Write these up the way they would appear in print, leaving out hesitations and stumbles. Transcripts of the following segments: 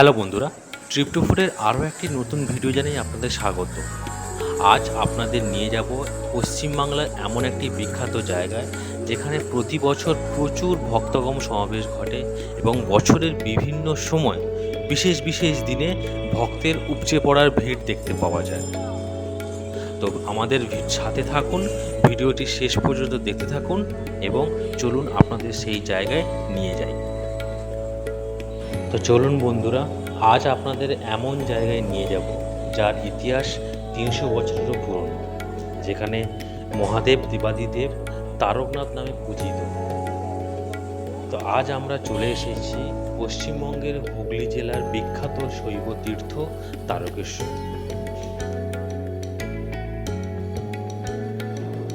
Hello বন্ধুরা, trip to ফুডের আরও একটি নতুন ভিডিও জানাই আপনাদের স্বাগত। আজ আপনাদের নিয়ে যাব পশ্চিমবাংলার এমন একটি বিখ্যাত জায়গায় যেখানে প্রতি বছর প্রচুর ভক্তগণ সমাবেশ ঘটে এবং বছরের বিভিন্ন সময় বিশেষ বিশেষ দিনে ভক্তের উপচে পড়ার ভিড় দেখতে পাওয়া যায়। তো আমাদের সাথে থাকুন, ভিডিওটি শেষ পর্যন্ত দেখতে থাকুন এবং চলুন আপনাদের সেই জায়গায় নিয়ে যাই। তো চলুন বন্ধুরা, আজ আপনাদের এমন জায়গায় নিয়ে যাব যার ইতিহাস 300 বছরেরও পুরনো, যেখানে মহাদেব দেবাদিদেব তারকনাথ নামে পূজিত। তো আজ আমরা চলে এসেছি পশ্চিমবঙ্গের হুগলি জেলার বিখ্যাত শৈব তীর্থ তারকেশ্বর।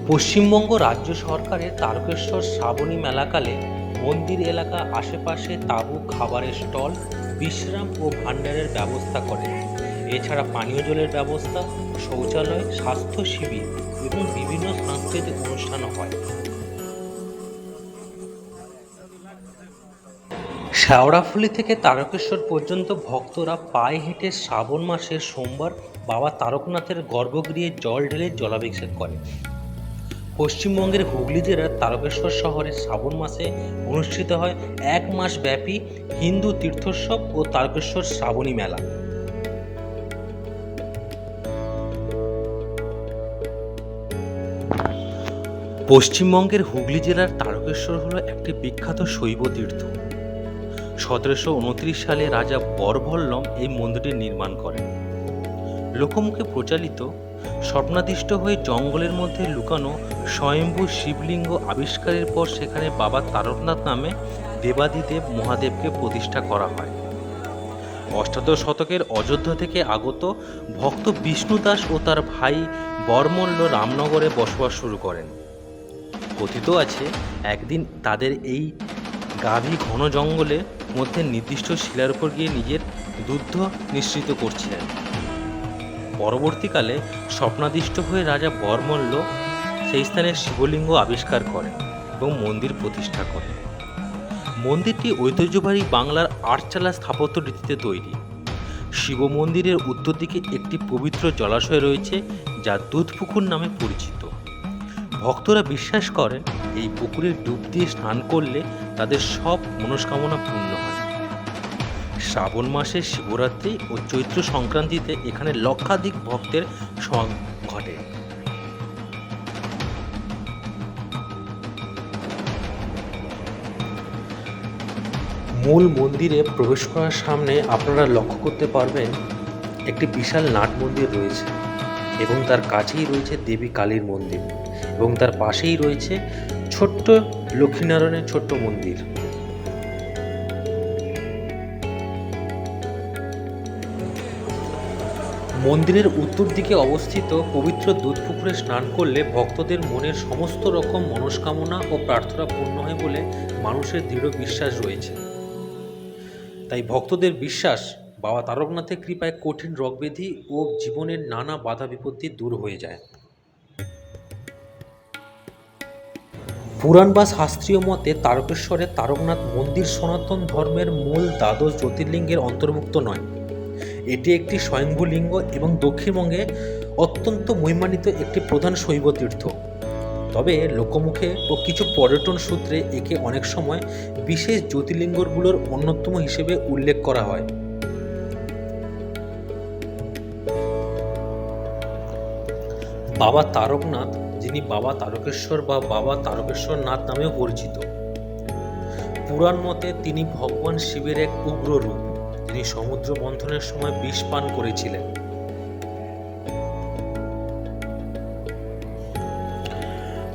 পশ্চিমবঙ্গ রাজ্য সরকারের তারকেশ্বর শ্রাবণী মেলাকালে মন্দির এলাকা আশেপাশে তাঁবু, খাবারের স্টল, বিশ্রাম ও ভাণ্ডারের ব্যবস্থা করে। এছাড়া পানীয় জলের ব্যবস্থা, শৌচালয়, স্বাস্থ্য শিবির এবং বিভিন্ন সাংস্কৃতিক অনুষ্ঠানও হয়। শেওড়াফুলি থেকে তারকেশ্বর পর্যন্ত ভক্তরা পায়ে হেঁটে শ্রাবণ মাসের সোমবার বাবা তারকনাথের গর্ভগৃহে জল ঢেলে জলাভিষেক করে। পশ্চিমবঙ্গের হুগলি জেলার তারকেশ্বর শহরে শ্রাবণ মাসে অনুষ্ঠিত হয় 1 মাস ব্যাপী হিন্দু তীর্থোৎসব ও তারকেশ্বর শ্রাবণী মেলা। পশ্চিমবঙ্গের হুগলি জেলার তারকেশ্বর হলো একটি বিখ্যাত শৈব তীর্থ। 1729 সালে রাজা বরভল্লম এই মন্দিরটি নির্মাণ করেন। লোকমুখে প্রচালিত স্বপ্নাদিষ্ট হয়ে জঙ্গলের মধ্যে লুকানো স্বয়ম্ভু শিবলিঙ্গ আবিষ্কারের পর সেখানে বাবা তারকনাথ নামে দেবাদিদেব মহাদেবকে প্রতিষ্ঠা করা হয়। অষ্টাদশ শতকের অযোধ্যা থেকে আগত ভক্ত বিষ্ণু দাস ও তার ভাই বরমল্ল রামনগরে বসবাস শুরু করেন। কথিত আছে একদিন তাদের এই গাভী ঘন জঙ্গলের মধ্যে নির্দিষ্ট শিলার উপর গিয়ে নিজের দুগ্ধ নিঃসৃত করছিলেন। পরবর্তীকালে স্বপ্নাদিষ্ট হয়ে রাজা বরমল্ল সেই স্থানে শিবলিঙ্গ আবিষ্কার করেন এবং মন্দির প্রতিষ্ঠা করেন। মন্দিরটি ঐতিহ্যবাহী বাংলার আটচালা স্থাপত্য রীতিতে তৈরি। শিব মন্দিরের উত্তর দিকে একটি পবিত্র জলাশয় রয়েছে যা দুধপুকুর নামে পরিচিত। ভক্তরা বিশ্বাস করেন এই পুকুরে ডুব দিয়ে স্নান করলে তাদের সব মনস্কামনা পূর্ণ হয়। শ্রাবণ মাসের শিবরাত্রি ও চৈত্র সংক্রান্তিতে এখানে লক্ষাধিক ভক্তের সমাগম ঘটে। মূল মন্দিরে প্রবেশ করার সামনে আপনারা লক্ষ্য করতে পারবেন একটি বিশাল নাট মন্দির রয়েছে এবং তার কাছেই রয়েছে দেবী কালীর মন্দির এবং তার পাশেই রয়েছে ছোট্ট লক্ষ্মীনারায়ণের ছোট্ট মন্দির। মন্দিরের উত্তর দিকে অবস্থিত পবিত্র দুধপুকুরে স্নান করলে ভক্তদের মনের সমস্ত রকম মনস্কামনা ও প্রার্থনা পূর্ণ হয় বলে মানুষের দৃঢ় বিশ্বাস রয়েছে। তাই ভক্তদের বিশ্বাস বাবা তারকনাথের কৃপায় কঠিন রোগব্যাধি ও জীবনের নানা বাধা বিপত্তি দূর হয়ে যায়। পুরাণ বা শাস্ত্রীয় মতে তারকেশ্বরে তারকনাথ মন্দির সনাতন ধর্মের মূল দ্বাদশ জ্যোতির্লিঙ্গের অন্তর্ভুক্ত নয়। এটি একটি স্বয়ম্ভু লিঙ্গ এবং দক্ষিণবঙ্গে অত্যন্ত মহিমান্বিত একটি প্রধান শৈব তীর্থ। তবে লোকমুখে ও কিছু পর্যটন সূত্রে একে অনেক সময় বিশেষ জ্যোতির্লিঙ্গগুলোর অন্যতম হিসেবে উল্লেখ করা হয়। বাবা তারকনাথ, যিনি বাবা তারকেশ্বর বা বাবা তারকেশ্বর নাথ নামেও পরিচিত, পুরাণ মতে তিনি ভগবান শিবের এক উগ্র রূপ, যিনি সমুদ্র মন্থনের সময় বিষ পান করেছিলেন।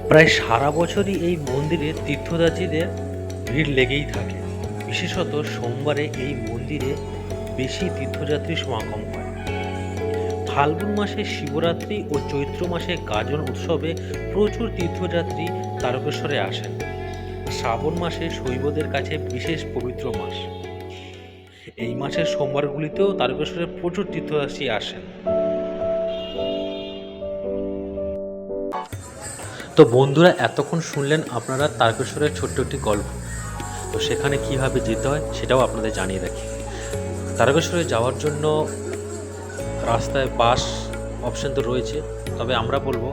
প্রায় সারা বছরই এই মন্দিরে তীর্থযাত্রীদের ভিড় লেগেই থাকে। বিশেষত সোমবারে এই মন্দিরে বেশি তীর্থযাত্রী সমাগম হয়। ফাল্গুন মাসে শিবরাত্রি ও চৈত্র মাসে গাজন উৎসবে প্রচুর তীর্থযাত্রী তারকেশ্বরে আসেন। শ্রাবণ মাসে শৈবদের কাছে বিশেষ পবিত্র মাস। এই মাসের সোমবারগুলিতেও তারকেশ্বরে প্রচুর তীর্থযাত্রী আসেন। তো বন্ধুরা, এতক্ষণ শুনলেন আপনারা তারকেশ্বরের ছোট্ট একটি গল্প। তো সেখানে কিভাবে যেতে হয় সেটাও আপনাদের জানিয়ে রাখি। তারকেশ্বরে যাওয়ার জন্য রাস্তায় বাস অপশান তো রয়েছে, তবে আমরা বলবো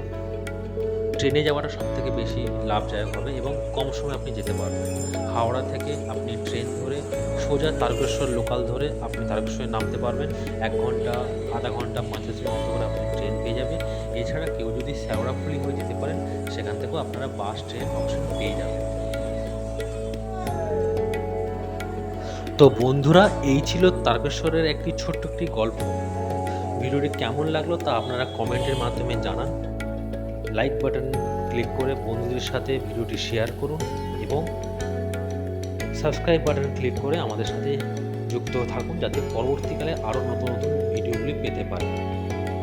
ট্রেনে যাওয়াটা সবথেকে বেশি লাভদায়ক হবে এবং কম সময়ে আপনি যেতে পারবেন। হাওড়া থেকে আপনি ট্রেন ধরে সোজা তারকেশ্বর লোকাল ধরে আপনি তারকেশ্বরে নামতে পারবেন। 1 ঘন্টা, আধা ঘন্টা, 45 মিনিট মতো করে আপনি ট্রেন পেয়ে যাবে। এছাড়া কেউ যদি শেওড়াফুলি হয়ে যেতে পারেন, সেখান থেকেও আপনারা বাস ট্রেন অপশন পেয়ে যাবেন। তো বন্ধুরা, এই ছিল তারকেশ্বরের একটি ছোট্ট একটি গল্প। ভিডিওটি কেমন লাগলো তা আপনারা কমেন্টের মাধ্যমে জানান। লাইক বাটন ক্লিক করে বন্ধুদের সাথে ভিডিওটি শেয়ার করুন এবং সাবস্ক্রাইব বাটন ক্লিক করে আমাদের সাথে যুক্ত থাকুন, যাতে পরবর্তীকালে আরও নতুন নতুন ভিডিওগুলি পেতে পারেন।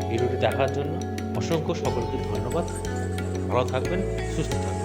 ভিডিওটি দেখার জন্য অসংখ্য সকলকে ধন্যবাদ। ভালো থাকবেন, সুস্থ থাকবেন।